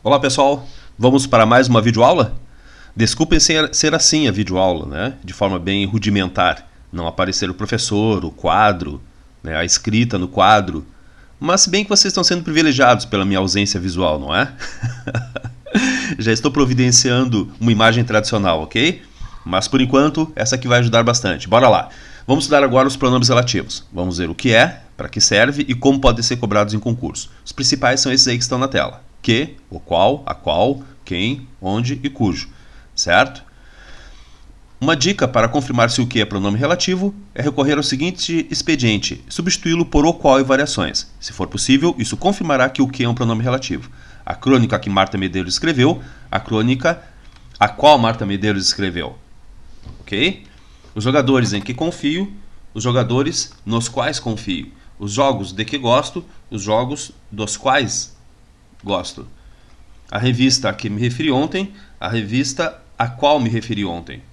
Olá pessoal, vamos para mais uma videoaula? Desculpem ser assim a videoaula, né? De forma bem rudimentar, não aparecer o professor, o quadro, né? A escrita no quadro, mas se bem que vocês estão sendo privilegiados pela minha ausência visual, não é? Já estou providenciando uma imagem tradicional, ok? Mas por enquanto, essa aqui vai ajudar bastante. Bora lá! Vamos estudar agora os pronomes relativos. Vamos ver o que é, para que serve e como podem ser cobrados em concurso. Os principais são esses aí que estão na tela. Que, o qual, a qual, quem, onde e cujo. Certo? Uma dica para confirmar se o que é pronome relativo é recorrer ao seguinte expediente, substituí-lo por o qual e variações. Se for possível, isso confirmará que o que é um pronome relativo. A crônica que Marta Medeiros escreveu, a crônica a qual Marta Medeiros escreveu. Ok? Os jogadores em que confio, os jogadores nos quais confio. Os jogos de que gosto, os jogos dos quais gosto. A revista a que me referi ontem, a revista a qual me referi ontem.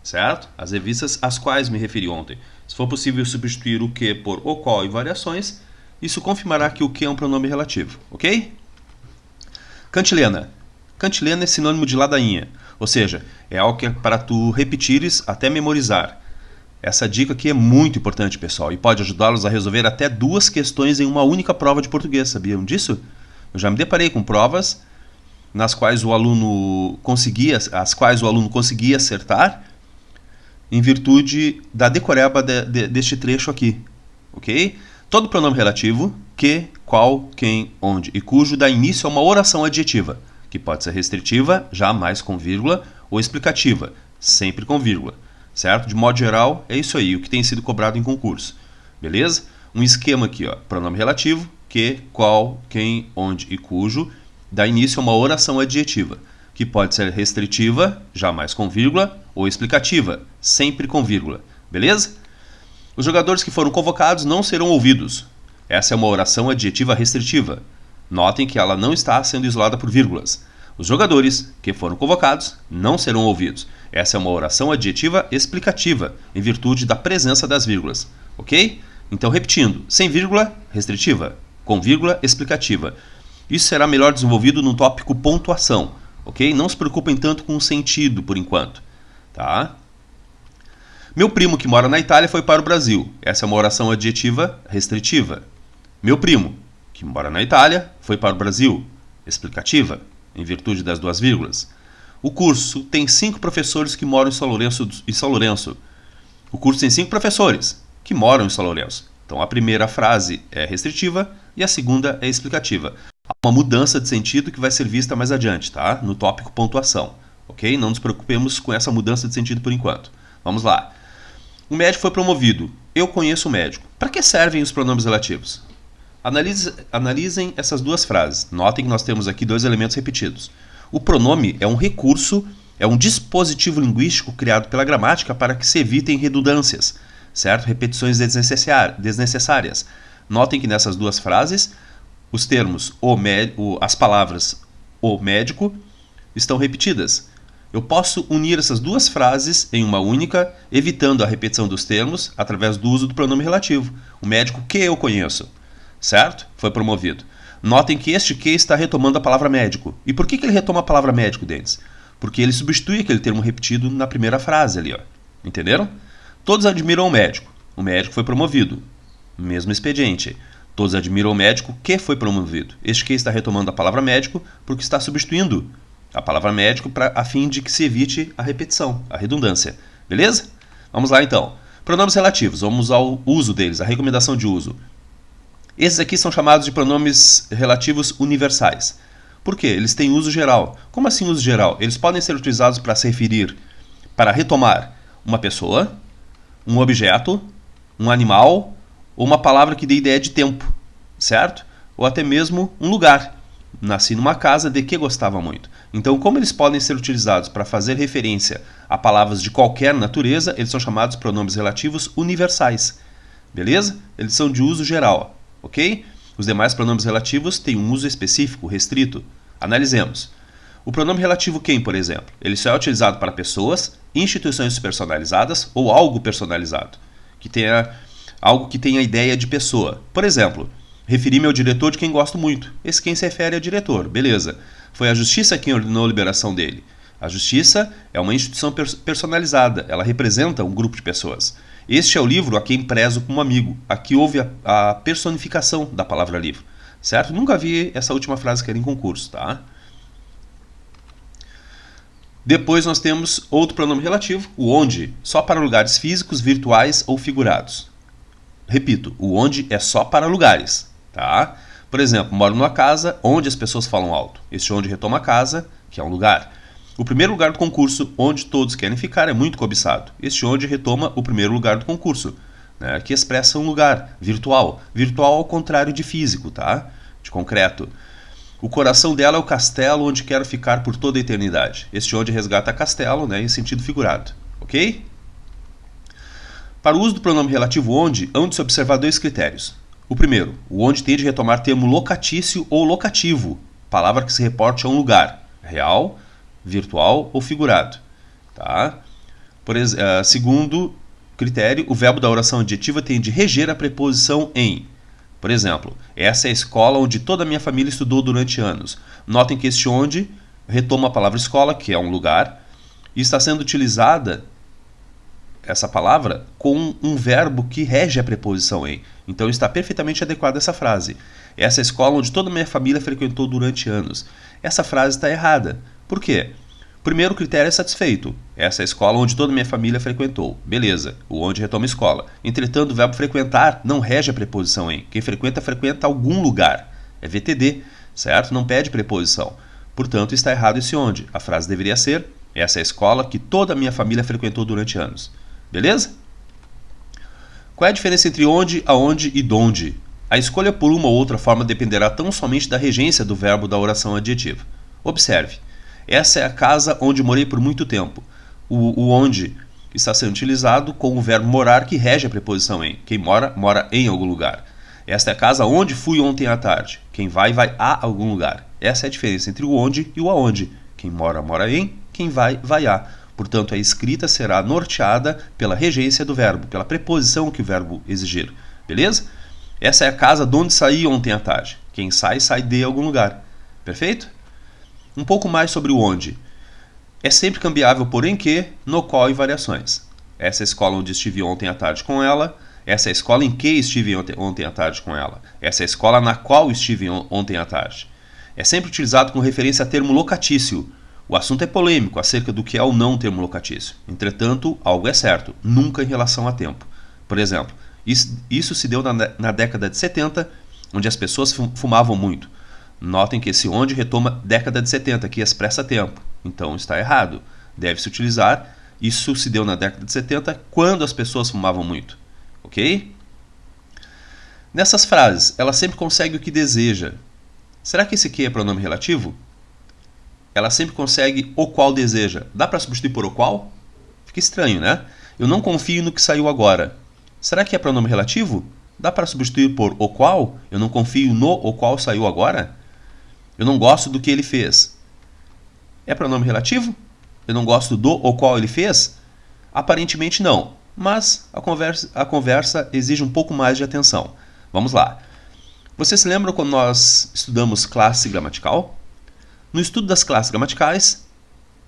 Certo? As revistas às quais me referi ontem. Se for possível substituir o que por o qual e variações, isso confirmará que o que é um pronome relativo. Ok? Cantilena. Cantilena é sinônimo de ladainha. Ou seja, é algo que é para tu repetires até memorizar. Essa dica aqui é muito importante, pessoal, e pode ajudá-los a resolver até 2 questões em uma única prova de português. Sabiam disso? Eu já me deparei com provas nas quais o aluno conseguia acertar em virtude da decoreba deste trecho aqui. Ok? Todo pronome relativo, que, qual, quem, onde e cujo, dá início a uma oração adjetiva, que pode ser restritiva, jamais com vírgula, ou explicativa, sempre com vírgula. Certo? De modo geral, é isso aí, o que tem sido cobrado em concurso. Beleza? Um esquema aqui, ó, pronome relativo, que, qual, quem, onde e cujo, dá início a uma oração adjetiva, que pode ser restritiva, jamais com vírgula, ou explicativa, sempre com vírgula. Beleza? Os jogadores que foram convocados não serão ouvidos. Essa é uma oração adjetiva restritiva. Notem que ela não está sendo isolada por vírgulas. Os jogadores que foram convocados não serão ouvidos. Essa é uma oração adjetiva explicativa, em virtude da presença das vírgulas. Ok? Então, repetindo, sem vírgula, restritiva, com vírgula, explicativa. Isso será melhor desenvolvido no tópico pontuação. Ok? Não se preocupem tanto com o sentido, por enquanto. Tá? Meu primo que mora na Itália foi para o Brasil. Essa é uma oração adjetiva restritiva. Meu primo que mora na Itália foi para o Brasil. Explicativa, em virtude das 2 vírgulas. O curso tem 5 professores que moram em São Lourenço. O curso tem 5 professores que moram em São Lourenço. Então a primeira frase é restritiva e a segunda é explicativa. Há uma mudança de sentido que vai ser vista mais adiante, tá? No tópico pontuação. Ok? Não nos preocupemos com essa mudança de sentido por enquanto. Vamos lá. Um médico foi promovido. Eu conheço o médico. Para que servem os pronomes relativos? Analisem essas 2 frases. Notem que nós temos aqui 2 elementos repetidos. O pronome é um recurso, é um dispositivo linguístico criado pela gramática para que se evitem redundâncias, certo? Repetições desnecessárias. Notem que nessas 2 frases, os termos as palavras o médico estão repetidas. Eu posso unir essas 2 frases em uma única, evitando a repetição dos termos através do uso do pronome relativo. O médico que eu conheço. Certo? Foi promovido. Notem que este que está retomando a palavra médico. E por que ele retoma a palavra médico, Denis? Porque ele substitui aquele termo repetido na primeira frase ali, ó. Entenderam? Todos admiram o médico. O médico foi promovido. Mesmo expediente. Todos admiram o médico que foi promovido. Este que está retomando a palavra médico porque está substituindo a palavra médico a fim de que se evite a repetição, a redundância. Beleza? Vamos lá então. Pronomes relativos. Vamos ao uso deles, a recomendação de uso. Esses aqui são chamados de pronomes relativos universais. Por quê? Eles têm uso geral. Como assim uso geral? Eles podem ser utilizados para se referir, para retomar uma pessoa, um objeto, um animal ou uma palavra que dê ideia de tempo, certo? Ou até mesmo um lugar. Nasci numa casa de que gostava muito. Então, como eles podem ser utilizados para fazer referência a palavras de qualquer natureza, eles são chamados pronomes relativos universais. Beleza? Eles são de uso geral. Ok? Os demais pronomes relativos têm um uso específico, restrito. Analisemos. O pronome relativo quem, por exemplo? Ele só é utilizado para pessoas, instituições personalizadas ou algo personalizado, que tenha algo que tenha a ideia de pessoa. Por exemplo, Referi-me ao diretor de quem gosto muito. Esse quem se refere é diretor, beleza. Foi a justiça quem ordenou a liberação dele. A justiça é uma instituição personalizada, ela representa um grupo de pessoas. Este é o livro a quem prezo como amigo. Aqui houve a personificação da palavra livro, certo? Nunca vi essa última frase que era em concurso, tá? Depois nós temos outro pronome relativo, o onde, só para lugares físicos, virtuais ou figurados. Repito, o onde é só para lugares, tá? Por exemplo, moro numa casa onde as pessoas falam alto. Este onde retoma a casa, que é um lugar. O primeiro lugar do concurso, onde todos querem ficar, é muito cobiçado. Este onde retoma o primeiro lugar do concurso, né, que expressa um lugar virtual. Virtual ao contrário de físico, tá? De concreto. O coração dela é o castelo onde quero ficar por toda a eternidade. Este onde resgata castelo, né, em sentido figurado. Ok? Para o uso do pronome relativo onde, hão de se observar dois critérios. O primeiro, o onde tem de retomar termo locatício ou locativo, palavra que se reporte a um lugar, real, virtual ou figurado. Tá? Segundo critério, o verbo da oração adjetiva tem de reger a preposição em. Por exemplo, essa é a escola onde toda a minha família estudou durante anos. Notem que este onde retoma a palavra escola, que é um lugar, e está sendo utilizada essa palavra com um verbo que rege a preposição em. Então está perfeitamente adequada essa frase. Essa é a escola onde toda a minha família frequentou durante anos. Essa frase está errada. Por quê? Primeiro critério é satisfeito. Essa é a escola onde toda a minha família frequentou. Beleza, o onde retoma escola. Entretanto, o verbo frequentar não rege a preposição em. Quem frequenta, frequenta algum lugar. É VTD, certo? Não pede preposição. Portanto, está errado esse onde. A frase deveria ser: essa é a escola que toda a minha família frequentou durante anos. Beleza? Qual é a diferença entre onde, aonde e donde? A escolha por uma ou outra forma dependerá tão somente da regência do verbo da oração adjetiva. Observe. Essa é a casa onde morei por muito tempo. O onde está sendo utilizado com o verbo morar que rege a preposição em. Quem mora, mora em algum lugar. Esta é a casa onde fui ontem à tarde. Quem vai, vai a algum lugar. Essa é a diferença entre o onde e o aonde. Quem mora, mora em. Quem vai, vai a. Portanto, a escrita será norteada pela regência do verbo, pela preposição que o verbo exigir. Beleza? Essa é a casa de onde saí ontem à tarde. Quem sai, sai de algum lugar. Perfeito? Um pouco mais sobre o onde. É sempre cambiável, porém que, no qual e variações. Essa é a escola onde estive ontem à tarde com ela. Essa é a escola em que estive ontem à tarde com ela. Essa é a escola na qual estive ontem à tarde. É sempre utilizado com referência a termo locatício. O assunto é polêmico acerca do que é ou não termo locatício. Entretanto, algo é certo, nunca em relação a tempo. Por exemplo, isso se deu na década de 70, onde as pessoas fumavam muito. Notem que esse onde retoma década de 70, que expressa tempo. Então está errado. Deve-se utilizar, isso se deu na década de 70, quando as pessoas fumavam muito. Ok? Nessas frases, ela sempre consegue o que deseja. Será que esse que é pronome relativo? Ela sempre consegue o qual deseja. Dá para substituir por o qual? Fica estranho, né? Eu não confio no que saiu agora. Será que é pronome relativo? Dá para substituir por o qual? Eu não confio no o qual saiu agora? Eu não gosto do que ele fez. É pronome relativo? Eu não gosto do o qual ele fez? Aparentemente não, mas a conversa exige um pouco mais de atenção. Vamos lá. Você se lembra quando nós estudamos classe gramatical? No estudo das classes gramaticais,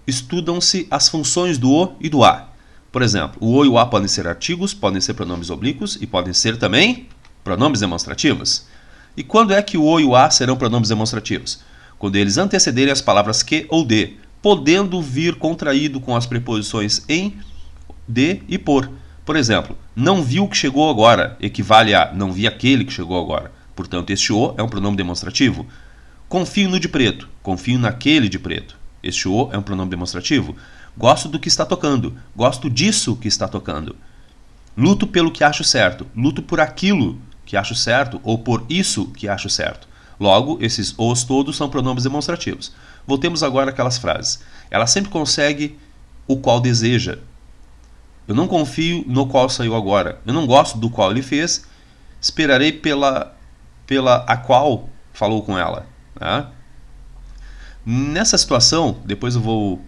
estudam-se as funções do o e do a. Por exemplo, o o e o a podem ser artigos, podem ser pronomes oblíquos e podem ser também pronomes demonstrativos. E quando é que o o e o a serão pronomes demonstrativos? Quando eles antecederem as palavras que ou de, podendo vir contraído com as preposições em, de e por. Por exemplo, não vi o que chegou agora, equivale a não vi aquele que chegou agora. Portanto, este o é um pronome demonstrativo. Confio no de preto, confio naquele de preto. Este o é um pronome demonstrativo. Gosto do que está tocando, gosto disso que está tocando. Luto pelo que acho certo, luto por aquilo que acho certo ou por isso que acho certo. Logo, esses os todos são pronomes demonstrativos. Voltemos agora àquelas frases. Ela sempre consegue o qual deseja. Eu não confio no qual saiu agora. Eu não gosto do qual ele fez. Esperarei pela a qual falou com ela. Tá? Nessa situação, depois eu vou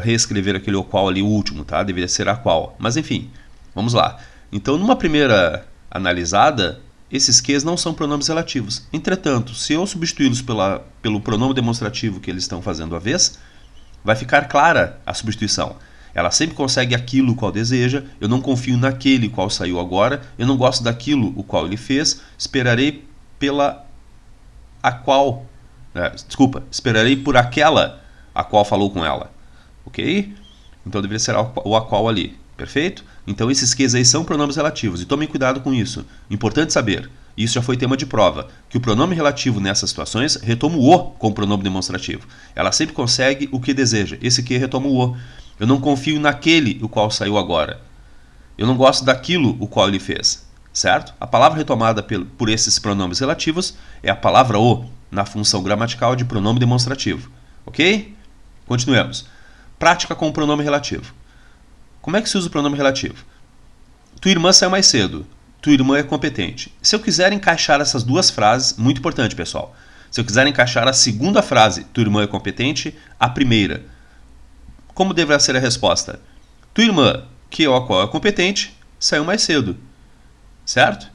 reescrever aquele o qual ali, o último, tá? Deveria ser a qual. Mas enfim, vamos lá. Então, numa primeira analisada, esses Qs não são pronomes relativos. Entretanto, se eu substituí-los pelo pronome demonstrativo que eles estão fazendo a vez, vai ficar clara a substituição. Ela sempre consegue aquilo o qual deseja, eu não confio naquele qual saiu agora, eu não gosto daquilo o qual ele fez, esperarei esperarei por aquela a qual falou com ela. Ok? Então deveria ser o a qual ali. Perfeito? Então esses Qs aí são pronomes relativos e tomem cuidado com isso. Importante saber, isso já foi tema de prova, que o pronome relativo nessas situações retoma o o com o pronome demonstrativo. Ela sempre consegue o que deseja. Esse Q retoma o o. Eu não confio naquele o qual saiu agora. Eu não gosto daquilo o qual ele fez. Certo? A palavra retomada por esses pronomes relativos é a palavra o na função gramatical de pronome demonstrativo. Ok? Continuemos. Prática com o pronome relativo. Como é que se usa o pronome relativo? Tua irmã saiu mais cedo. Tua irmã é competente. Se eu quiser encaixar essas duas frases, muito importante, pessoal. Se eu quiser encaixar a segunda frase, tua irmã é competente, a primeira, como deverá ser a resposta? Tua irmã, que é a qual é competente, saiu mais cedo. Certo?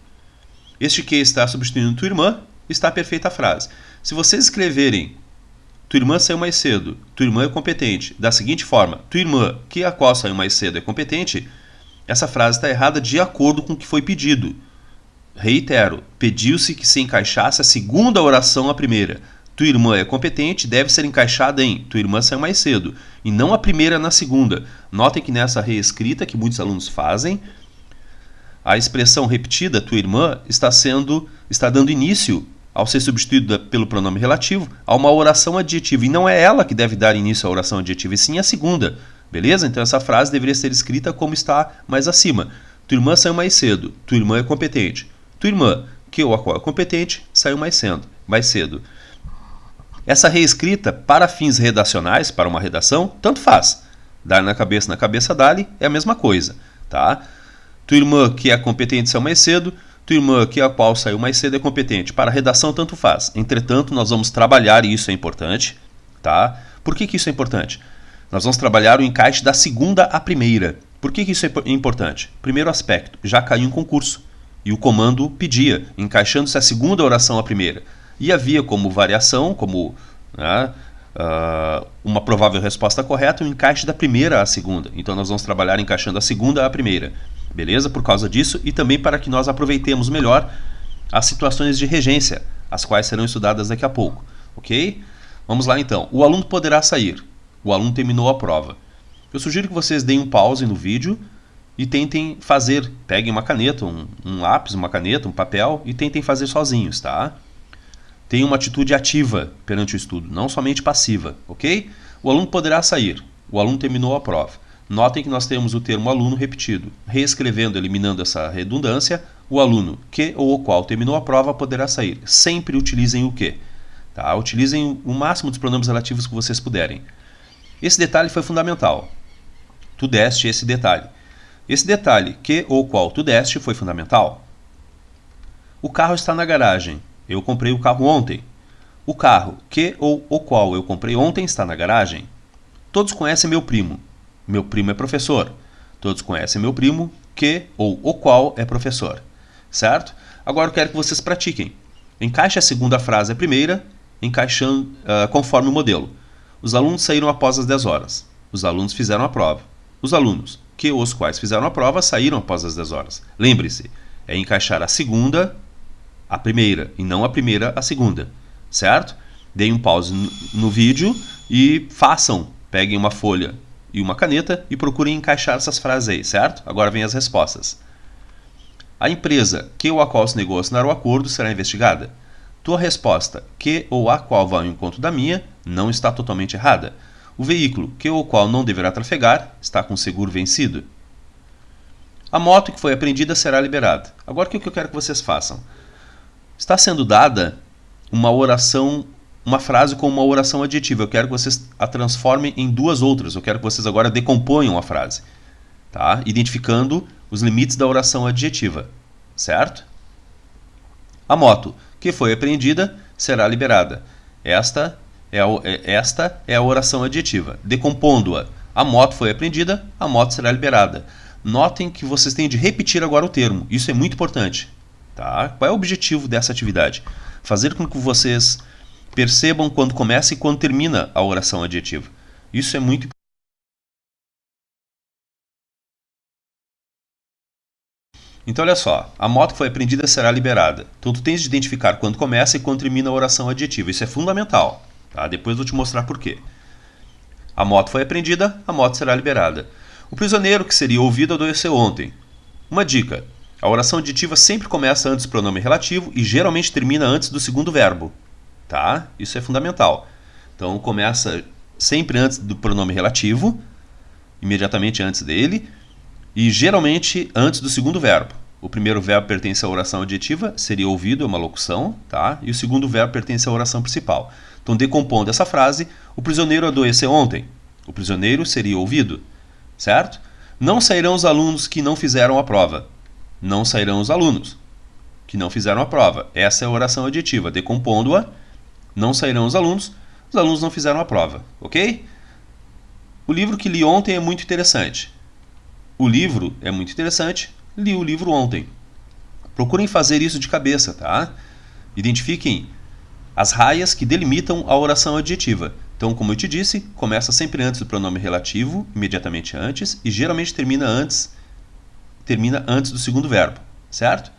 Este que está substituindo tua irmã, está perfeita a frase. Se vocês escreverem tua irmã saiu mais cedo, tua irmã é competente, da seguinte forma, tua irmã, que a qual saiu mais cedo, é competente, essa frase está errada de acordo com o que foi pedido. Reitero, pediu-se que se encaixasse a segunda oração à primeira. Tua irmã é competente, deve ser encaixada em tua irmã saiu mais cedo, e não a primeira na segunda. Notem que nessa reescrita que muitos alunos fazem, a expressão repetida, tua irmã, está dando início, ao ser substituída pelo pronome relativo, a uma oração adjetiva. E não é ela que deve dar início à oração adjetiva, e sim a segunda. Beleza? Então essa frase deveria ser escrita como está mais acima. Tua irmã saiu mais cedo. Tua irmã é competente. Tua irmã, que ou a qual é competente, saiu mais cedo. Essa reescrita, para fins redacionais, para uma redação, tanto faz. Dar na cabeça dali é a mesma coisa. Tá? Tua irmã, que é competente, saiu mais cedo. Tua irmã, que a qual saiu mais cedo, é competente. Para a redação, tanto faz. Entretanto, nós vamos trabalhar, e isso é importante. Tá? Por que isso é importante? Nós vamos trabalhar o encaixe da segunda à primeira. Por que isso é importante? Primeiro aspecto, já caiu em concurso. E o comando pedia, encaixando-se a segunda oração à primeira. E havia como variação, como uma provável resposta correta, o encaixe da primeira à segunda. Então nós vamos trabalhar encaixando a segunda à primeira. Beleza? Por causa disso e também para que nós aproveitemos melhor as situações de regência, as quais serão estudadas daqui a pouco. Ok? Vamos lá então. O aluno poderá sair. O aluno terminou a prova. Eu sugiro que vocês deem um pause no vídeo e tentem fazer. Peguem uma caneta, um lápis, uma caneta, um papel e tentem fazer sozinhos, tá? Tenham uma atitude ativa perante o estudo, não somente passiva, ok? O aluno poderá sair. O aluno terminou a prova. Notem que nós temos o termo aluno repetido. Reescrevendo, eliminando essa redundância, o aluno que ou o qual terminou a prova poderá sair. Sempre utilizem o que. Tá? Utilizem o máximo dos pronomes relativos que vocês puderem. Esse detalhe foi fundamental. Tu deste esse detalhe. Esse detalhe, que ou qual tu deste, foi fundamental. O carro está na garagem. Eu comprei o carro ontem. O carro, que ou o qual eu comprei ontem, está na garagem. Todos conhecem meu primo. Meu primo é professor. Todos conhecem meu primo, que ou o qual é professor. Certo? Agora eu quero que vocês pratiquem. Encaixe a segunda frase à primeira, encaixando conforme o modelo. Os alunos saíram após as 10 horas. Os alunos fizeram a prova. Os alunos, que ou os quais fizeram a prova, saíram após as 10 horas. Lembre-se, é encaixar a segunda à primeira e não a primeira à segunda. Certo? Deem um pause no vídeo e façam. Peguem uma folha e uma caneta e procurem encaixar essas frases aí, certo? Agora vem as respostas. A empresa que ou a qual se negou a assinar o acordo será investigada. Tua resposta, que ou a qual vai ao encontro da minha, não está totalmente errada. O veículo, que ou qual não deverá trafegar, está com seguro vencido. A moto que foi apreendida será liberada. Agora o que eu quero que vocês façam? Está sendo dada uma oração, uma frase com uma oração adjetiva. Eu quero que vocês a transformem em duas outras. Eu quero que vocês agora decomponham a frase, tá? Identificando os limites da oração adjetiva, certo? A moto que foi apreendida será liberada. Esta é a oração adjetiva. Decompondo-a, a moto foi apreendida, a moto será liberada. Notem que vocês têm de repetir agora o termo. Isso é muito importante. Tá? Qual é o objetivo dessa atividade? Fazer com que vocês percebam quando começa e quando termina a oração adjetiva. Isso é muito importante. Então, olha só, a moto que foi apreendida será liberada. Então, tu tens de identificar quando começa e quando termina a oração adjetiva. Isso é fundamental. Tá? Depois eu vou te mostrar por quê. A moto foi apreendida, a moto será liberada. O prisioneiro que seria ouvido adoeceu ontem. Uma dica. A oração adjetiva sempre começa antes do pronome relativo e geralmente termina antes do segundo verbo. Tá? Isso é fundamental. Então, começa sempre antes do pronome relativo, imediatamente antes dele, e geralmente antes do segundo verbo. O primeiro verbo pertence à oração adjetiva, seria ouvido, é uma locução, tá? E o segundo verbo pertence à oração principal. Então, decompondo essa frase, o prisioneiro adoeceu ontem. O prisioneiro seria ouvido, certo? Não sairão os alunos que não fizeram a prova. Não sairão os alunos que não fizeram a prova. Essa é a oração adjetiva. Decompondo-a, não sairão os alunos não fizeram a prova, ok? O livro que li ontem é muito interessante. O livro é muito interessante, li o livro ontem. Procurem fazer isso de cabeça, tá? Identifiquem as raias que delimitam a oração adjetiva. Então, como eu te disse, começa sempre antes do pronome relativo, imediatamente antes, e geralmente termina antes do segundo verbo, certo?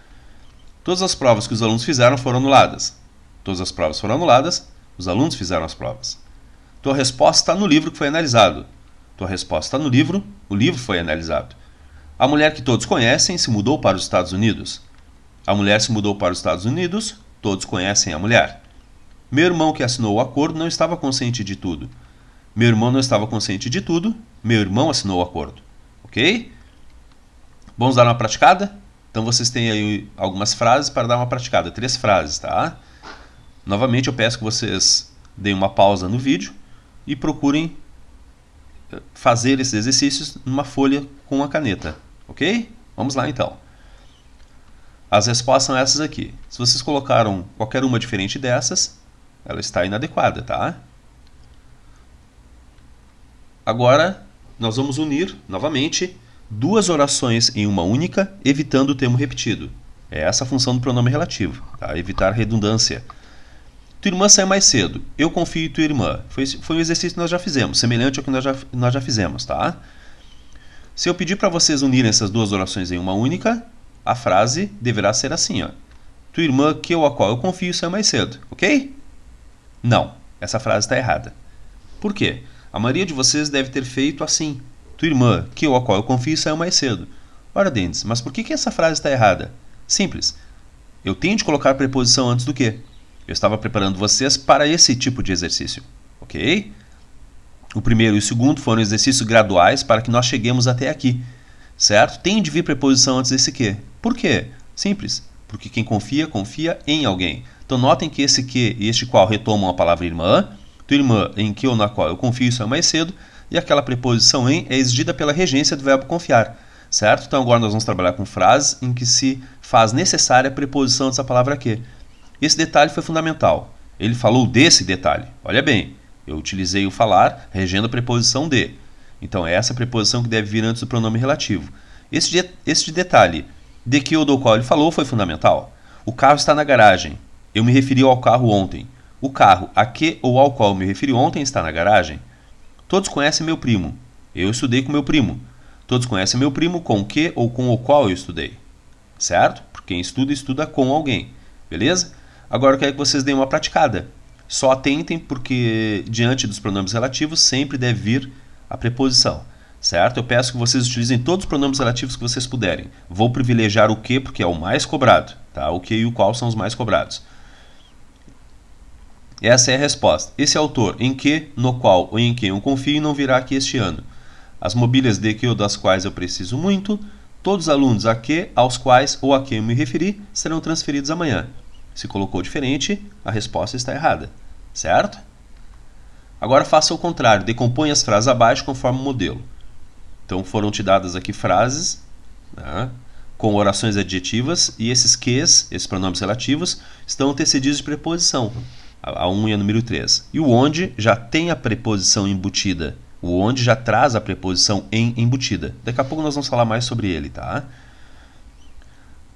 Todas as provas que os alunos fizeram foram anuladas. Todas as provas foram anuladas, os alunos fizeram as provas. Tua resposta está no livro que foi analisado. Tua resposta está no livro, o livro foi analisado. A mulher que todos conhecem se mudou para os Estados Unidos. A mulher se mudou para os Estados Unidos, todos conhecem a mulher. Meu irmão que assinou o acordo não estava consciente de tudo. Meu irmão não estava consciente de tudo, meu irmão assinou o acordo. Ok? Vamos dar uma praticada? Então vocês têm aí algumas frases para dar uma praticada. 3 frases, tá? Novamente eu peço que vocês deem uma pausa no vídeo e procurem fazer esses exercícios numa folha com uma caneta. Ok? Vamos lá então. As respostas são essas aqui. Se vocês colocaram qualquer uma diferente dessas, ela está inadequada, tá? Agora, nós vamos unir, novamente, 2 orações em uma única, evitando o termo repetido. É essa a função do pronome relativo, tá? Evitar redundância. Tua irmã saiu mais cedo. Eu confio em tua irmã. Foi um exercício que nós já fizemos, semelhante ao que nós já fizemos, tá? Se eu pedir para vocês unirem essas 2 orações em uma única, a frase deverá ser assim, ó. Tua irmã, a qual eu confio, saiu mais cedo, ok? Não, essa frase está errada. Por quê? A maioria de vocês deve ter feito assim. Tua irmã, a qual eu confio, saiu mais cedo. Ora, Dendes, mas por que essa frase está errada? Simples. Eu tenho de colocar a preposição antes do que. Eu estava preparando vocês para esse tipo de exercício, ok? O primeiro e o segundo foram exercícios graduais para que nós cheguemos até aqui, certo? Tem de vir preposição antes desse que. Por quê? Simples. Porque quem confia, confia em alguém. Então notem que esse que e este qual retomam a palavra irmã. Tua irmã, em que ou na qual eu confio, isso é mais cedo. E aquela preposição em é exigida pela regência do verbo confiar, certo? Então agora nós vamos trabalhar com frases em que se faz necessária a preposição antes da palavra que. Esse detalhe foi fundamental. Ele falou desse detalhe. Olha bem, eu utilizei o falar regendo a preposição de. Então é essa preposição que deve vir antes do pronome relativo. Este detalhe de que ou do qual ele falou foi fundamental. O carro está na garagem. Eu me referi ao carro ontem. O carro a que ou ao qual eu me referi ontem está na garagem. Todos conhecem meu primo. Eu estudei com meu primo. Todos conhecem meu primo com o que ou com o qual eu estudei. Certo? Porque quem estuda, estuda com alguém. Beleza? Agora eu quero que vocês deem uma praticada. Só atentem porque diante dos pronomes relativos sempre deve vir a preposição. Certo? Eu peço que vocês utilizem todos os pronomes relativos que vocês puderem. Vou privilegiar o que porque é o mais cobrado. Tá? O que e o qual são os mais cobrados. Essa é a resposta. Esse autor, em que, no qual ou em quem eu confio, não virá aqui este ano. As mobílias de que ou das quais eu preciso muito, todos os alunos a que, aos quais ou a quem eu me referi, serão transferidos amanhã. Se colocou diferente, a resposta está errada. Certo? Agora faça o contrário, decomponha as frases abaixo conforme o modelo. Então foram te dadas aqui frases, né, com orações adjetivas e esses ques, esses pronomes relativos, estão antecedidos de preposição. A 1 e a número 3. E o onde já tem a preposição embutida. O onde já traz a preposição em embutida. Daqui a pouco nós vamos falar mais sobre ele, tá?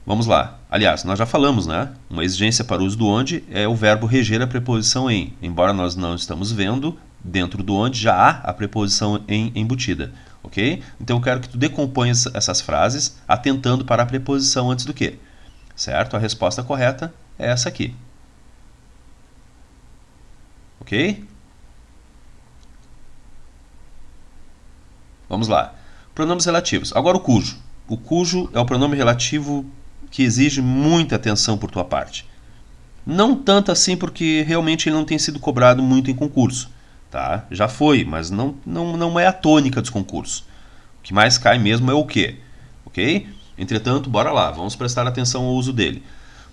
Vamos lá. Aliás, nós já falamos, né? Uma exigência para o uso do onde é o verbo reger a preposição em. Embora nós não estamos vendo, dentro do onde já há a preposição em embutida. Ok? Então eu quero que tu decomponha essas frases atentando para a preposição antes do que. Certo? A resposta correta é essa aqui. Ok? Vamos lá. Pronomes relativos. Agora o cujo. O cujo é o pronome relativo que exige muita atenção por tua parte. Não tanto assim porque realmente ele não tem sido cobrado muito em concurso. Tá? Já foi, mas não é a tônica dos concursos. O que mais cai mesmo é o que. Ok? Entretanto, bora lá, vamos prestar atenção ao uso dele.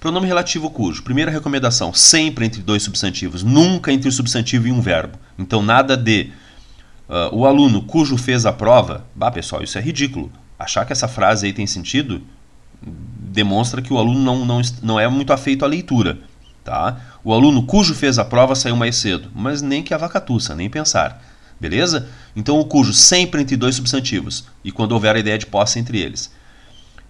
Pronome relativo cujo. Primeira recomendação, sempre entre dois substantivos, nunca entre o substantivo e um verbo. Então nada de o aluno cujo fez a prova. Bah, pessoal, isso é ridículo. Achar que essa frase aí tem sentido demonstra que o aluno não é muito afeito à leitura. Tá? O aluno cujo fez a prova saiu mais cedo, mas nem que a vaca tussa, nem pensar. Beleza? Então o cujo sempre entre dois substantivos, e quando houver a ideia de posse entre eles.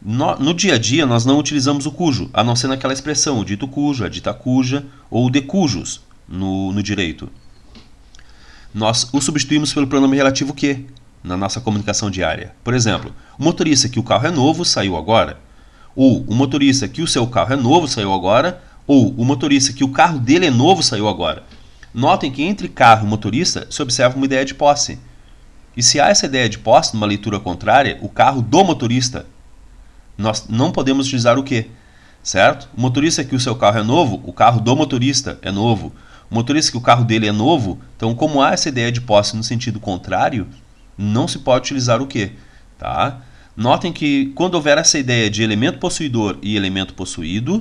No dia a dia nós não utilizamos o cujo, a não ser naquela expressão, o dito cujo, a dita cuja, ou o de cujos no direito. Nós o substituímos pelo pronome relativo que, na nossa comunicação diária. Por exemplo, o motorista que o carro é novo saiu agora. Ou o motorista que o seu carro é novo saiu agora. Ou o motorista que o carro dele é novo saiu agora. Notem que entre carro e motorista se observa uma ideia de posse. E se há essa ideia de posse numa leitura contrária, o carro do motorista, nós não podemos utilizar o que, certo? O motorista que o seu carro é novo, o carro do motorista é novo. O motorista que o carro dele é novo, então como há essa ideia de posse no sentido contrário, não se pode utilizar o que, tá? Notem que quando houver essa ideia de elemento possuidor e elemento possuído,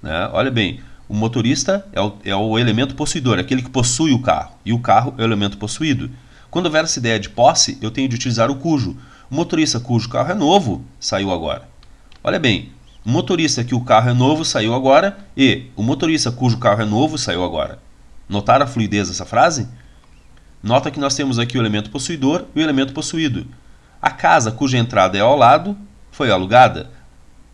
né, olha bem, o motorista é o elemento possuidor, aquele que possui o carro, e o carro é o elemento possuído. Quando houver essa ideia de posse, eu tenho de utilizar o cujo. O motorista cujo carro é novo saiu agora. Olha bem, o motorista que o carro é novo saiu agora e o motorista cujo carro é novo saiu agora. Notaram a fluidez dessa frase? Nota que nós temos aqui o elemento possuidor e o elemento possuído. A casa cuja entrada é ao lado foi alugada.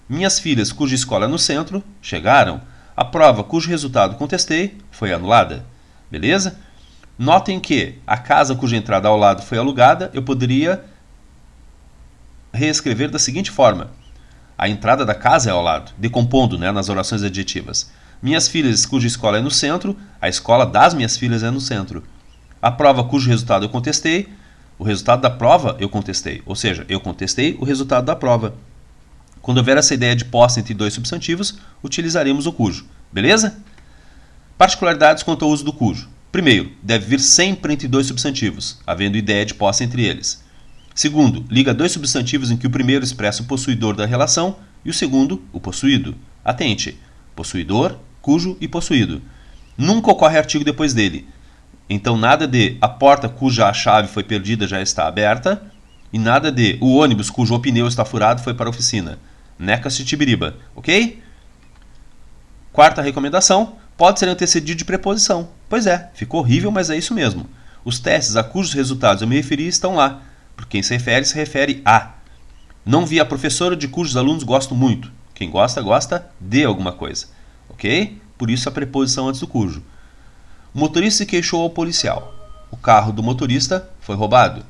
Minhas filhas cuja escola é no centro chegaram. A prova cujo resultado contestei foi anulada. Beleza? Notem que a casa cuja entrada ao lado foi alugada, eu poderia reescrever da seguinte forma. A entrada da casa é ao lado, decompondo, né, nas orações adjetivas. Minhas filhas cuja escola é no centro, a escola das minhas filhas é no centro. A prova cujo resultado eu contestei, o resultado da prova eu contestei. Ou seja, eu contestei o resultado da prova. Quando houver essa ideia de posse entre dois substantivos, utilizaremos o cujo. Beleza? Particularidades quanto ao uso do cujo. Primeiro, deve vir sempre entre dois substantivos, havendo ideia de posse entre eles. Segundo, liga dois substantivos em que o primeiro expressa o possuidor da relação e o segundo, o possuído. Atente, possuidor, cujo e possuído. Nunca ocorre artigo depois dele. Então nada de a porta cuja a chave foi perdida já está aberta e nada de o ônibus cujo pneu está furado foi para a oficina. Neca-se tibiriba, ok? Quarta recomendação, pode ser antecedido de preposição. Pois é, ficou horrível, mas é isso mesmo. Os testes a cujos resultados eu me referi estão lá. Por quem se refere a. Não vi a professora de cujos alunos gosto muito. Quem gosta, gosta de alguma coisa. Ok? Por isso a preposição antes do cujo. O motorista se queixou ao policial. O carro do motorista foi roubado.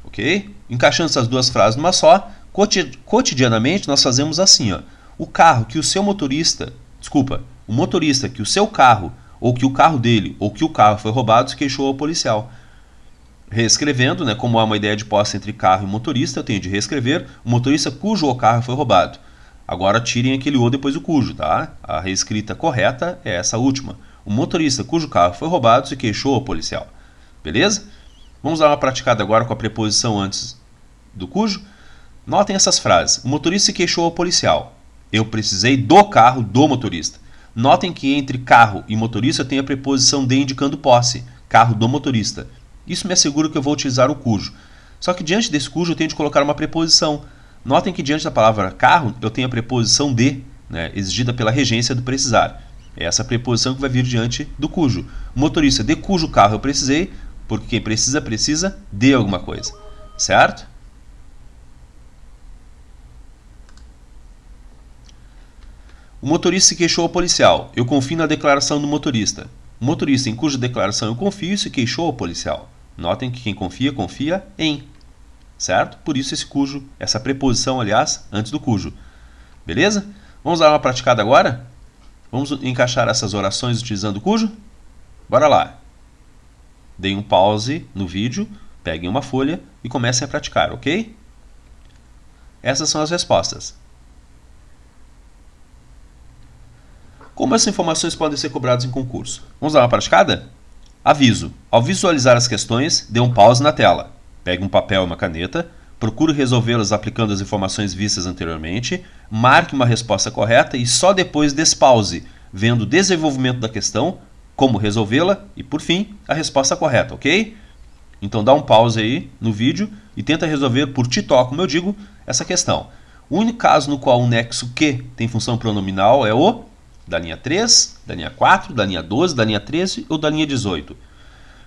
Ok? Encaixando essas duas frases numa só, cotidianamente nós fazemos assim, ó. O motorista que o seu carro, ou que o carro dele, ou que o carro foi roubado, se queixou ao policial. Reescrevendo, né, como há uma ideia de posse entre carro e motorista, eu tenho de reescrever o motorista cujo o carro foi roubado. Agora tirem aquele o depois do cujo, tá? A reescrita correta é essa última. O motorista cujo carro foi roubado se queixou ao policial. Beleza? Vamos dar uma praticada agora com a preposição antes do cujo. Notem essas frases. O motorista se queixou ao policial. Eu precisei do carro do motorista. Notem que entre carro e motorista tem a preposição de indicando posse. Carro do motorista. Isso me assegura que eu vou utilizar o cujo. Só que diante desse cujo eu tenho de colocar uma preposição. Notem que diante da palavra carro eu tenho a preposição de, né, exigida pela regência do precisar. É essa preposição que vai vir diante do cujo. O motorista de cujo carro eu precisei, porque quem precisa, precisa de alguma coisa. Certo? O motorista se queixou ao policial. Eu confio na declaração do motorista. O motorista em cuja declaração eu confio se queixou ao policial. Notem que quem confia, confia em. Certo? Por isso esse cujo, essa preposição, aliás, antes do cujo. Beleza? Vamos dar uma praticada agora? Vamos encaixar essas orações utilizando o cujo? Bora lá. Deem um pause no vídeo, peguem uma folha e comecem a praticar, ok? Essas são as respostas. Como essas informações podem ser cobradas em concurso? Vamos dar uma praticada? Aviso. Ao visualizar as questões, dê um pause na tela. Pegue um papel e uma caneta, procure resolvê-las aplicando as informações vistas anteriormente, marque uma resposta correta e só depois despause, vendo o desenvolvimento da questão, como resolvê-la e, por fim, a resposta correta, ok? Então dá um pause aí no vídeo e tenta resolver por titó, como eu digo, essa questão. O único caso no qual o nexo que tem função pronominal é o da linha 3, da linha 4, da linha 12, da linha 13 ou da linha 18.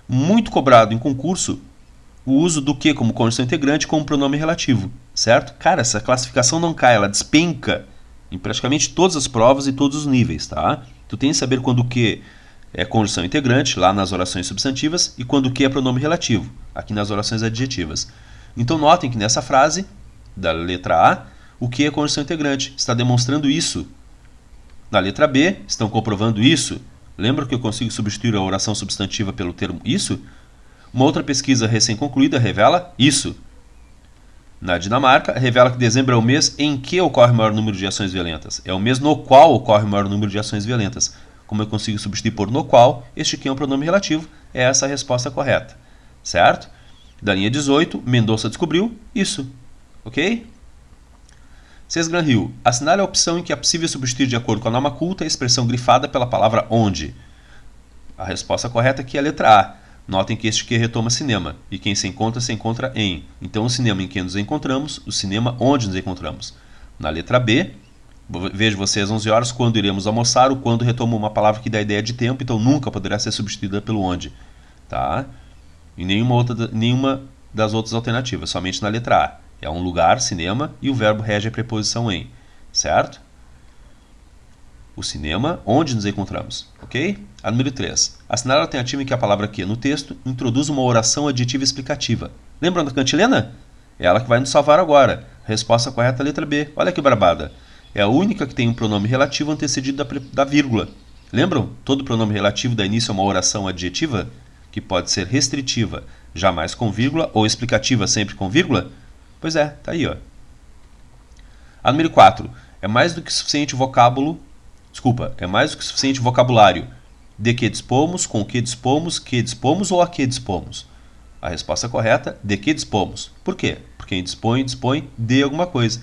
Muito cobrado em concurso o uso do que como condição integrante como pronome relativo, certo? Cara, essa classificação não cai, ela despenca em praticamente todas as provas e todos os níveis, tá? Tu tem que saber quando o que é condição integrante, lá nas orações substantivas, e quando o que é pronome relativo, aqui nas orações adjetivas. Então notem que nessa frase, da letra A, o que é condição integrante, está demonstrando isso. Na letra B, estão comprovando isso. Lembra que eu consigo substituir a oração substantiva pelo termo isso? Uma outra pesquisa recém-concluída revela isso. Na Dinamarca, revela que dezembro é o mês em que ocorre o maior número de ações violentas. É o mês no qual ocorre o maior número de ações violentas. Como eu consigo substituir por no qual, este que é um pronome relativo, é essa a resposta correta. Certo? Da linha 18, Mendonça descobriu isso. Ok? Sesgran Hill. Assinale a opção em que é possível substituir de acordo com a norma culta a expressão grifada pela palavra onde. A resposta correta aqui é a letra A. Notem que este que retoma cinema, e quem se encontra em. Então, o cinema em que nos encontramos, o cinema onde nos encontramos. Na letra B, vejo vocês às 11 horas, quando iremos almoçar, o quando retoma uma palavra que dá ideia de tempo, então nunca poderá ser substituída pelo onde. Tá? E nenhuma das outras alternativas, somente na letra A. É um lugar, cinema, e o verbo rege a preposição em. Certo? O cinema, onde nos encontramos, ok? A número 3. Assinale a alternativa em que a palavra que no texto introduz uma oração adjetiva explicativa. Lembram da cantilena? É ela que vai nos salvar agora. Resposta correta, letra B. Olha que barbada. É a única que tem um pronome relativo antecedido da vírgula. Lembram? Todo pronome relativo dá início a uma oração adjetiva, que pode ser restritiva, jamais com vírgula, ou explicativa, sempre com vírgula? Pois é, tá aí, ó. A número 4. É mais do que suficiente vocabulário. De que dispomos, com que dispomos ou a que dispomos? A resposta correta, de que dispomos. Por quê? Porque quem dispõe de alguma coisa.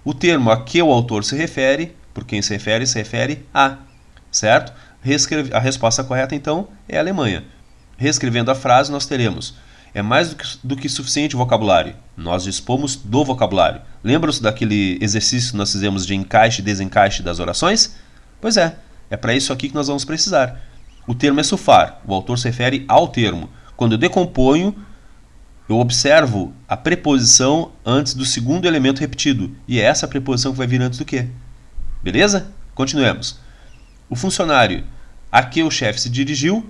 O termo a que o autor se refere, por quem se refere a. Certo? A resposta correta, então, é a Alemanha. Reescrevendo a frase, nós teremos: é mais do que suficiente vocabulário. Nós dispomos do vocabulário. Lembram-se daquele exercício que nós fizemos de encaixe e desencaixe das orações? Pois é para isso aqui que nós vamos precisar. O termo é sufar, o autor se refere ao termo. Quando eu decomponho, eu observo a preposição antes do segundo elemento repetido. E é essa a preposição que vai vir antes do que. Beleza? Continuemos. O funcionário a que o chefe se dirigiu,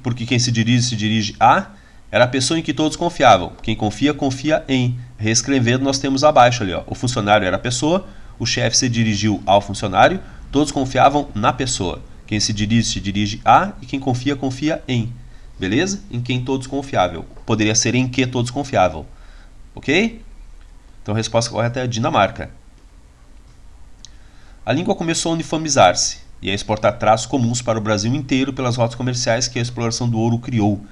porque quem se dirige a, era a pessoa em que todos confiavam. Quem confia, confia em. Reescrevendo, nós temos abaixo ali, ó. O funcionário era a pessoa, o chefe se dirigiu ao funcionário, todos confiavam na pessoa. Quem se dirige a, e quem confia, confia em. Beleza? Em quem todos confiavam. Poderia ser em que todos confiavam. Ok? Então a resposta correta é a Dinamarca. A língua começou a uniformizar-se e a exportar traços comuns para o Brasil inteiro pelas rotas comerciais que a exploração do ouro criou.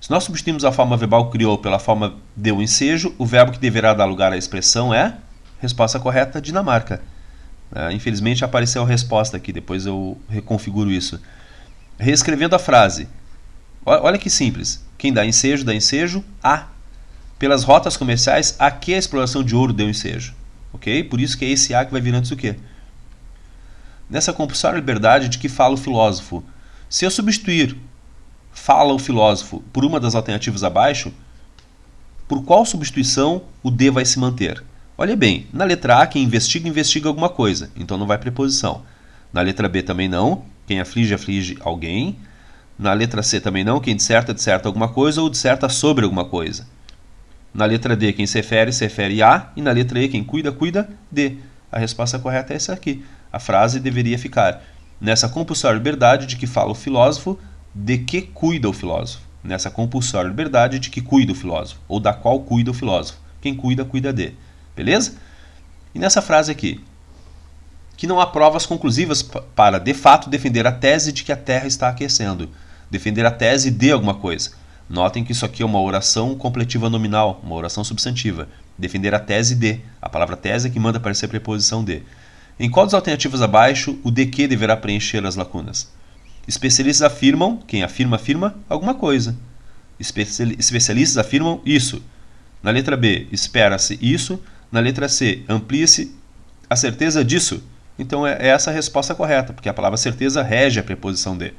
Se nós substituirmos a forma verbal criou pela forma deu ensejo, o verbo que deverá dar lugar à expressão é... Resposta correta, Dinamarca. Infelizmente apareceu a resposta aqui, depois eu reconfiguro isso. Reescrevendo a frase. Olha que simples. Quem dá ensejo, a. Pelas rotas comerciais, a que a exploração de ouro deu ensejo. Ok? Por isso que é esse a que vai vir antes do que. Nessa compulsória liberdade de que fala o filósofo. Se eu substituir fala o filósofo por uma das alternativas abaixo, por qual substituição o de vai se manter? Olha bem, na letra A, quem investiga, investiga alguma coisa, então não vai preposição. Na letra B também não, quem aflige, aflige alguém. Na letra C também não, quem disserta, disserta alguma coisa ou disserta sobre alguma coisa. Na letra D, quem se refere a. E na letra E, quem cuida, cuida de. A resposta correta é essa aqui. A frase deveria ficar: nessa compulsória liberdade de que fala o filósofo, de que cuida o filósofo. Nessa compulsória liberdade de que cuida o filósofo, ou da qual cuida o filósofo. Quem cuida, cuida de. Beleza? E nessa frase aqui, que não há provas conclusivas para, de fato, defender a tese de que a Terra está aquecendo. Defender a tese de alguma coisa. Notem que isso aqui é uma oração completiva nominal, uma oração substantiva. Defender a tese de. A palavra tese é que manda aparecer a preposição de. Em qual das alternativas abaixo o de que deverá preencher as lacunas? Especialistas afirmam, quem afirma, afirma alguma coisa. Especialistas afirmam isso. Na letra B, espera-se isso. Na letra C, amplia-se a certeza disso. Então é essa a resposta correta, porque a palavra certeza rege a preposição de.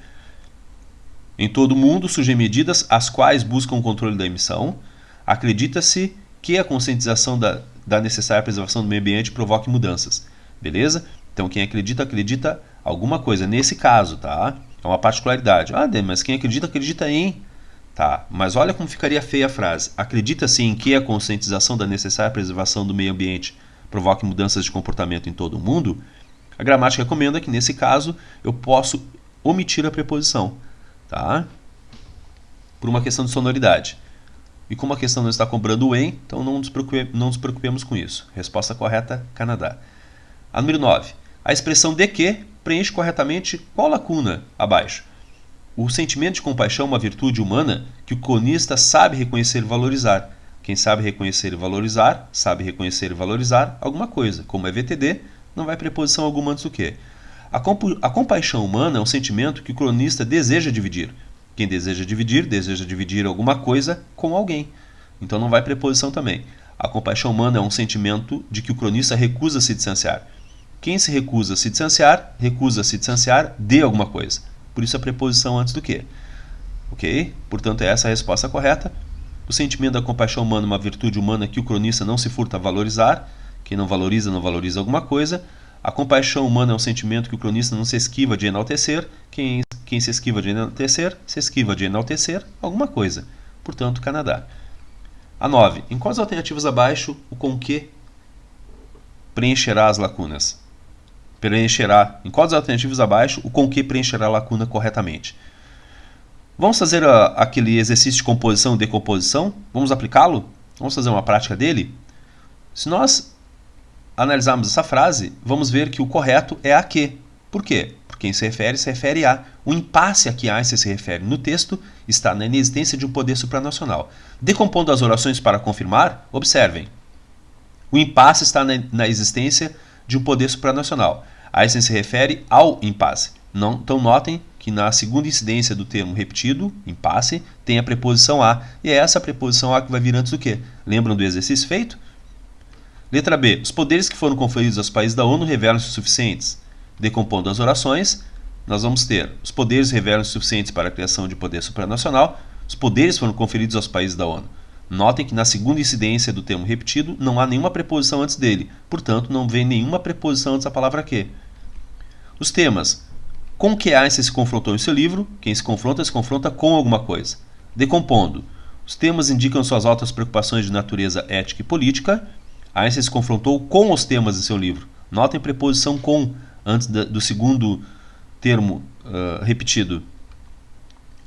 Em todo o mundo surgem medidas as quais buscam o controle da emissão. Acredita-se que a conscientização da necessária preservação do meio ambiente provoque mudanças. Beleza? Então quem acredita, acredita alguma coisa. Nesse caso, tá? É uma particularidade. Ah, mas quem acredita, acredita em. Tá, mas olha como ficaria feia a frase. Acredita-se em que a conscientização da necessária preservação do meio ambiente provoque mudanças de comportamento em todo o mundo? A gramática recomenda que, nesse caso, eu posso omitir a preposição. Tá? Por uma questão de sonoridade. E como a questão não está cobrando o em, então não nos preocupemos com isso. Resposta correta, Canadá. A número 9. A expressão de que preenche corretamente qual lacuna abaixo? O sentimento de compaixão é uma virtude humana que o cronista sabe reconhecer e valorizar. Quem sabe reconhecer e valorizar alguma coisa. Como é VTD, não vai preposição alguma antes do que. A compaixão humana é um sentimento que o cronista deseja dividir. Quem deseja dividir alguma coisa com alguém. Então não vai preposição também. A compaixão humana é um sentimento de que o cronista recusa se distanciar. Quem se recusa se distanciar de alguma coisa. Por isso a preposição antes do que. Ok? Portanto, é essa a resposta correta. O sentimento da compaixão humana é uma virtude humana que o cronista não se furta a valorizar. Quem não valoriza alguma coisa. A compaixão humana é um sentimento que o cronista não se esquiva de enaltecer. Quem se esquiva de enaltecer alguma coisa. Portanto, Canadá. A 9. Em quais alternativas abaixo o com que preencherá as lacunas? Em quais alternativas abaixo o com que preencherá a lacuna corretamente? Vamos fazer aquele exercício de composição e decomposição? Vamos aplicá-lo? Vamos fazer uma prática dele? Se nós analisarmos essa frase, vamos ver que o correto é a que. Por quê? Porque quem se refere a. O impasse a que Einstein se refere no texto está na inexistência de um poder supranacional. Decompondo as orações para confirmar, observem. O impasse está na existência de um poder supranacional. Einstein se refere ao impasse. Então notem que na segunda incidência do termo repetido, impasse, tem a preposição a. E é essa preposição a que vai vir antes do que? Lembram do exercício feito? Letra B. Os poderes que foram conferidos aos países da ONU revelam-se suficientes. Decompondo as orações, nós vamos ter: os poderes revelam-se suficientes para a criação de poder supranacional. Os poderes foram conferidos aos países da ONU. Notem que na segunda incidência do termo repetido não há nenhuma preposição antes dele. Portanto, não vem nenhuma preposição antes da palavra que. Os temas. Com que Einstein se confrontou em seu livro? Quem se confronta com alguma coisa. Decompondo. Os temas indicam suas altas preocupações de natureza ética e política. Einstein se confrontou com os temas de seu livro. Notem preposição com antes do segundo termo repetido.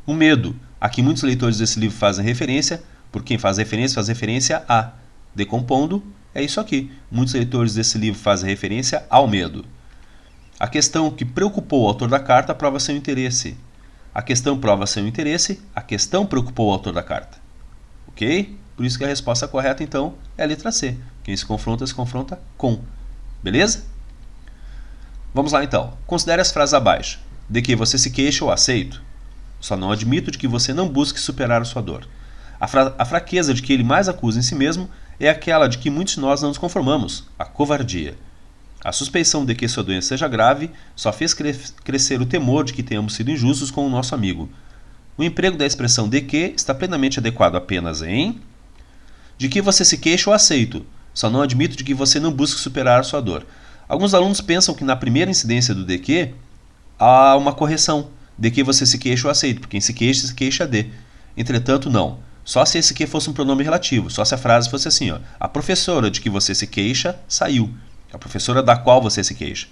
O medo. Aqui muitos leitores desse livro fazem referência. Por quem faz referência a. Decompondo, é isso aqui. Muitos leitores desse livro fazem referência ao medo. A questão que preocupou o autor da carta prova seu interesse. A questão prova seu interesse, a questão preocupou o autor da carta. Ok? Por isso que a resposta correta, então, é a letra C. Quem se confronta com. Beleza? Vamos lá, então. Considere as frases abaixo. De que você se queixa ou aceito. Só não admito de que você não busque superar a sua dor. A fraqueza de que ele mais acusa em si mesmo é aquela de que muitos de nós não nos conformamos, a covardia. A suspeição de que sua doença seja grave só fez crescer o temor de que tenhamos sido injustos com o nosso amigo. O emprego da expressão de que está plenamente adequado apenas em de que você se queixa ou aceito. Só não admito de que você não busque superar a sua dor. Alguns alunos pensam que na primeira incidência do de que há uma correção. De que você se queixa ou aceita, porque quem se queixa de. Entretanto, não. Só se esse que fosse um pronome relativo, só se a frase fosse assim, ó, a professora de que você se queixa saiu. A professora da qual você se queixa.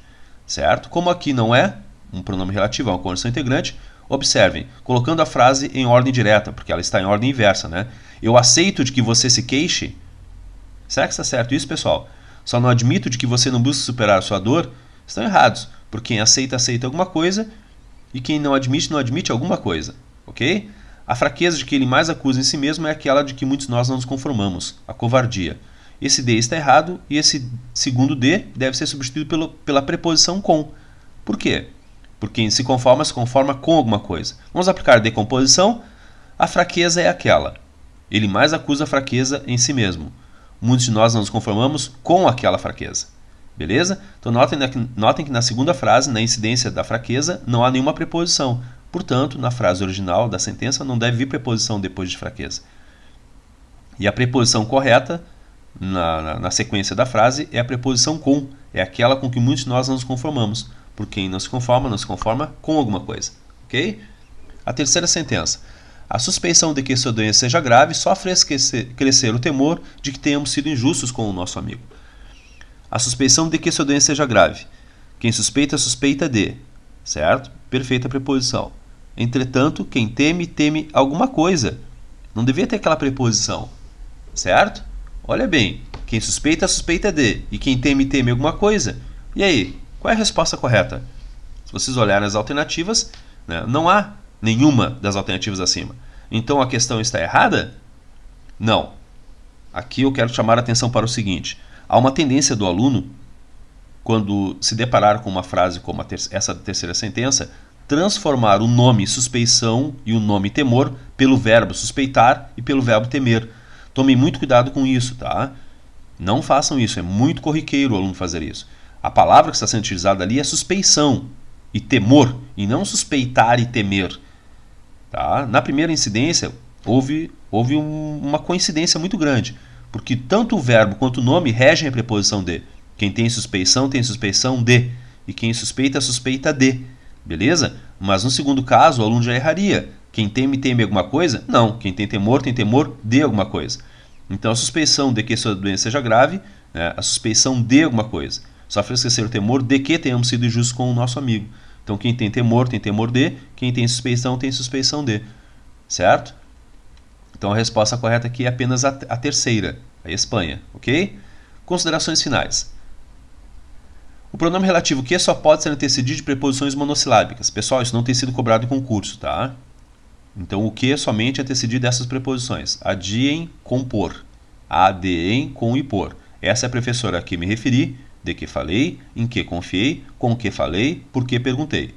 Certo? Como aqui não é um pronome relativo, é uma condição integrante, observem, colocando a frase em ordem direta, porque ela está em ordem inversa, né? Eu aceito de que você se queixe. Será que está certo isso, pessoal? Só não admito de que você não busque superar a sua dor. Estão errados, porque quem aceita, aceita alguma coisa, e quem não admite alguma coisa, ok? A fraqueza de que ele mais acusa em si mesmo é aquela de que muitos de nós não nos conformamos, a covardia. Esse de está errado e esse segundo de deve ser substituído pela preposição com. Por quê? Porque quem se conforma com alguma coisa. Vamos aplicar a decomposição. A fraqueza é aquela. Ele mais acusa a fraqueza em si mesmo. Muitos de nós não nos conformamos com aquela fraqueza. Beleza? Então notem que na segunda frase, na incidência da fraqueza, não há nenhuma preposição. Portanto, na frase original da sentença não deve vir preposição depois de fraqueza. E a preposição correta na sequência da frase é a preposição com. É aquela com que muitos de nós não nos conformamos. Porque quem não se conforma com alguma coisa. Ok? A terceira sentença. A suspeição de que sua doença seja grave só fez crescer o temor de que tenhamos sido injustos com o nosso amigo. A suspeição de que sua doença seja grave. Quem suspeita, suspeita de. Certo? Perfeita preposição. Entretanto, quem teme, teme alguma coisa. Não devia ter aquela preposição. Certo? Olha bem. Quem suspeita, suspeita de. E quem teme, teme alguma coisa. E aí? Qual é a resposta correta? Se vocês olharem as alternativas, né, não há nenhuma das alternativas acima. Então a questão está errada? Não. Aqui eu quero chamar a atenção para o seguinte. Há uma tendência do aluno, quando se deparar com uma frase como essa terceira sentença, transformar o nome suspeição e o nome temor pelo verbo suspeitar e pelo verbo temer. Tomem muito cuidado com isso, tá? Não façam isso, é muito corriqueiro o aluno fazer isso. A palavra que está sendo utilizada ali é suspeição e temor, e não suspeitar e temer. Tá? Na primeira incidência, houve uma coincidência muito grande, porque tanto o verbo quanto o nome regem a preposição de. Quem tem suspeição de, e quem suspeita, suspeita de. Beleza? Mas no segundo caso, o aluno já erraria. Quem teme, teme alguma coisa? Não. Quem tem temor de alguma coisa. Então, a suspeição de que sua doença seja grave, né, a suspeição de alguma coisa. Só faz esquecer o temor de que tenhamos sido injustos com o nosso amigo. Então, quem tem temor de. Quem tem suspeição de. Certo? Então, a resposta correta aqui é apenas a terceira, a Espanha. Ok? Considerações finais. O pronome relativo que só pode ser antecedido de preposições monossilábicas. Pessoal, isso não tem sido cobrado em concurso, tá? Então, o que somente é antecedido dessas preposições. Adiem com por. Adiem com e por. Essa é a professora a que me referi, de que falei, em que confiei, com que falei, por que perguntei.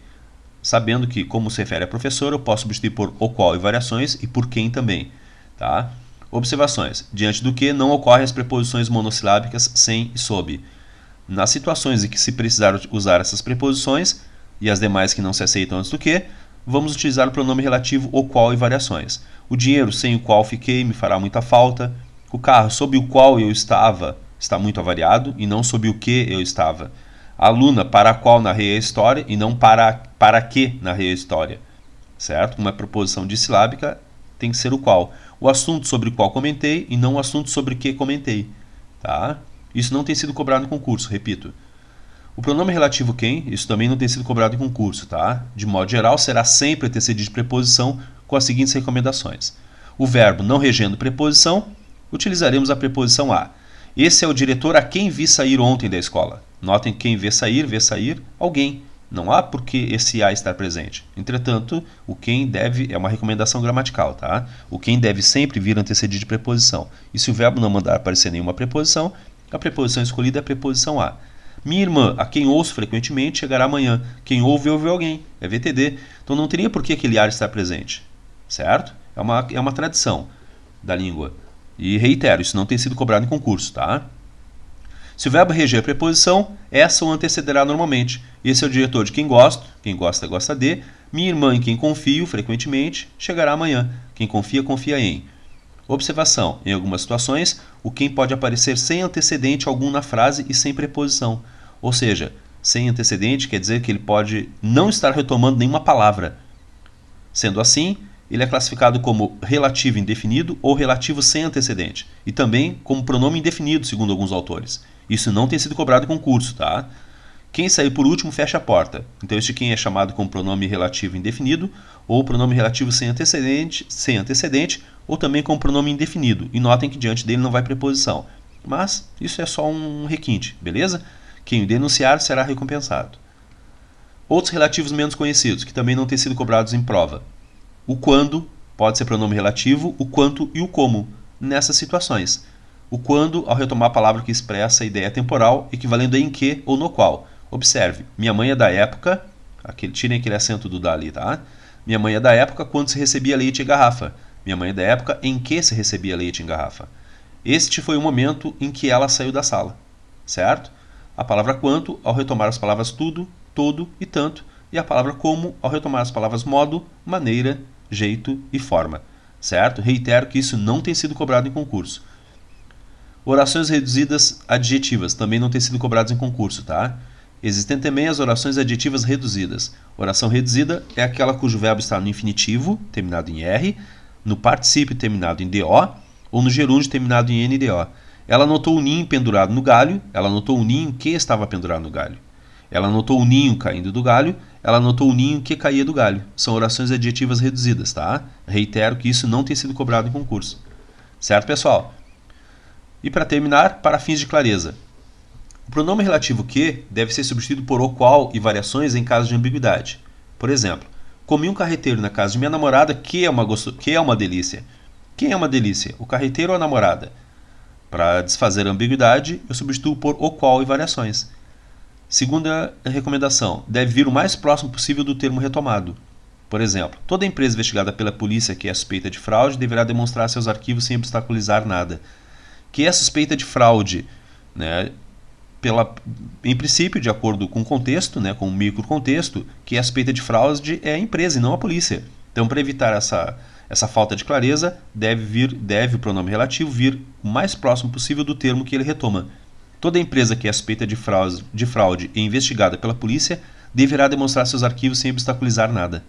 Sabendo que, como se refere a professora, eu posso substituir por o qual e variações e por quem também. Tá? Observações. Diante do que não ocorrem as preposições monossilábicas sem e sob. Nas situações em que se precisar usar essas preposições e as demais que não se aceitam antes do que, vamos utilizar o pronome relativo o qual e variações. O dinheiro sem o qual fiquei me fará muita falta. O carro sob o qual eu estava está muito avariado e não sob o que eu estava. A aluna para a qual narrei a história e não para que narrei a história. Certo? Uma preposição dissilábica tem que ser o qual. O assunto sobre o qual comentei e não o assunto sobre o que comentei. Tá? Isso não tem sido cobrado em concurso, repito. O pronome relativo quem, isso também não tem sido cobrado em concurso. Tá? De modo geral, será sempre antecedido de preposição com as seguintes recomendações. O verbo não regendo preposição, utilizaremos a preposição a. Esse é o diretor a quem vi sair ontem da escola. Notem que quem vê sair, alguém. Não há por que esse a estar presente. Entretanto, o quem deve é uma recomendação gramatical, tá? O quem deve sempre vir antecedido de preposição. E se o verbo não mandar aparecer nenhuma preposição, a preposição escolhida é a preposição a. Minha irmã, a quem ouço frequentemente, chegará amanhã. Quem ouve, ouve alguém. É VTD. Então não teria por que aquele a estar presente. Certo? É uma tradição da língua. E reitero, isso não tem sido cobrado em concurso, tá? Se o verbo reger a preposição, essa o antecederá normalmente. Esse é o diretor de quem gosta gosta de. Minha irmã em quem confio frequentemente, chegará amanhã. Quem confia, confia em. Observação: em algumas situações, o quem pode aparecer sem antecedente algum na frase e sem preposição. Ou seja, sem antecedente quer dizer que ele pode não estar retomando nenhuma palavra. Sendo assim, ele é classificado como relativo indefinido ou relativo sem antecedente. E também como pronome indefinido, segundo alguns autores. Isso não tem sido cobrado em concurso, tá? Quem sair por último fecha a porta. Então este quem é chamado como pronome relativo indefinido ou pronome relativo sem antecedente ou também como pronome indefinido. E notem que diante dele não vai preposição. Mas isso é só um requinte, beleza? Quem o denunciar será recompensado. Outros relativos menos conhecidos, que também não têm sido cobrados em prova. O quando pode ser pronome relativo, o quanto e o como, nessas situações. O quando, ao retomar a palavra que expressa a ideia temporal, equivalendo a em que ou no qual. Observe, minha mãe é da época, tirem aquele acento do dali, tá? Minha mãe é da época quando se recebia leite em garrafa. Minha mãe é da época em que se recebia leite em garrafa. Este foi o momento em que ela saiu da sala, certo? A palavra quanto, ao retomar as palavras tudo, todo e tanto, e a palavra como, ao retomar as palavras modo, maneira, jeito e forma, certo? Reitero que isso não tem sido cobrado em concurso. Orações reduzidas adjetivas também não têm sido cobradas em concurso, tá? Existem também as orações adjetivas reduzidas. Oração reduzida é aquela cujo verbo está no infinitivo, terminado em R, no particípio terminado em DO, ou no gerúndio terminado em NDO. Ela notou o ninho pendurado no galho, ela notou o ninho que estava pendurado no galho. Ela notou o ninho caindo do galho, ela notou o ninho que caía do galho. São orações adjetivas reduzidas, tá? Reitero que isso não tem sido cobrado em concurso. Certo, pessoal? E para terminar, para fins de clareza. O pronome relativo que deve ser substituído por o qual e variações em caso de ambiguidade. Por exemplo, comi um carreteiro na casa de minha namorada que é uma delícia. Quem é uma delícia? O carreteiro ou a namorada? Para desfazer a ambiguidade, eu substituo por o qual e variações. Segunda recomendação, deve vir o mais próximo possível do termo retomado. Por exemplo, toda empresa investigada pela polícia que é suspeita de fraude deverá demonstrar seus arquivos sem obstaculizar nada. Que é suspeita de fraude, né? Em princípio, de acordo com o contexto, né, com o microcontexto, que a suspeita de fraude é a empresa e não a polícia. Então, para evitar essa falta de clareza, deve o pronome relativo vir o mais próximo possível do termo que ele retoma. Toda empresa que é suspeita de fraude e investigada pela polícia deverá demonstrar seus arquivos sem obstaculizar nada.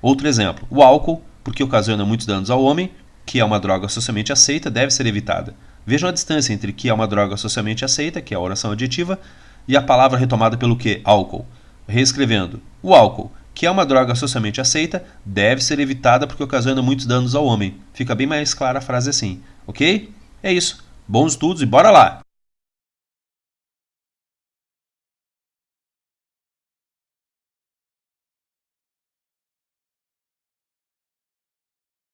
Outro exemplo, o álcool, porque ocasiona muitos danos ao homem, que é uma droga socialmente aceita, deve ser evitada. Vejam a distância entre que é uma droga socialmente aceita, que é a oração adjetiva, e a palavra retomada pelo que? Álcool. Reescrevendo, o álcool, que é uma droga socialmente aceita, deve ser evitada porque ocasiona muitos danos ao homem. Fica bem mais clara a frase assim, ok? É isso. Bons estudos e bora lá!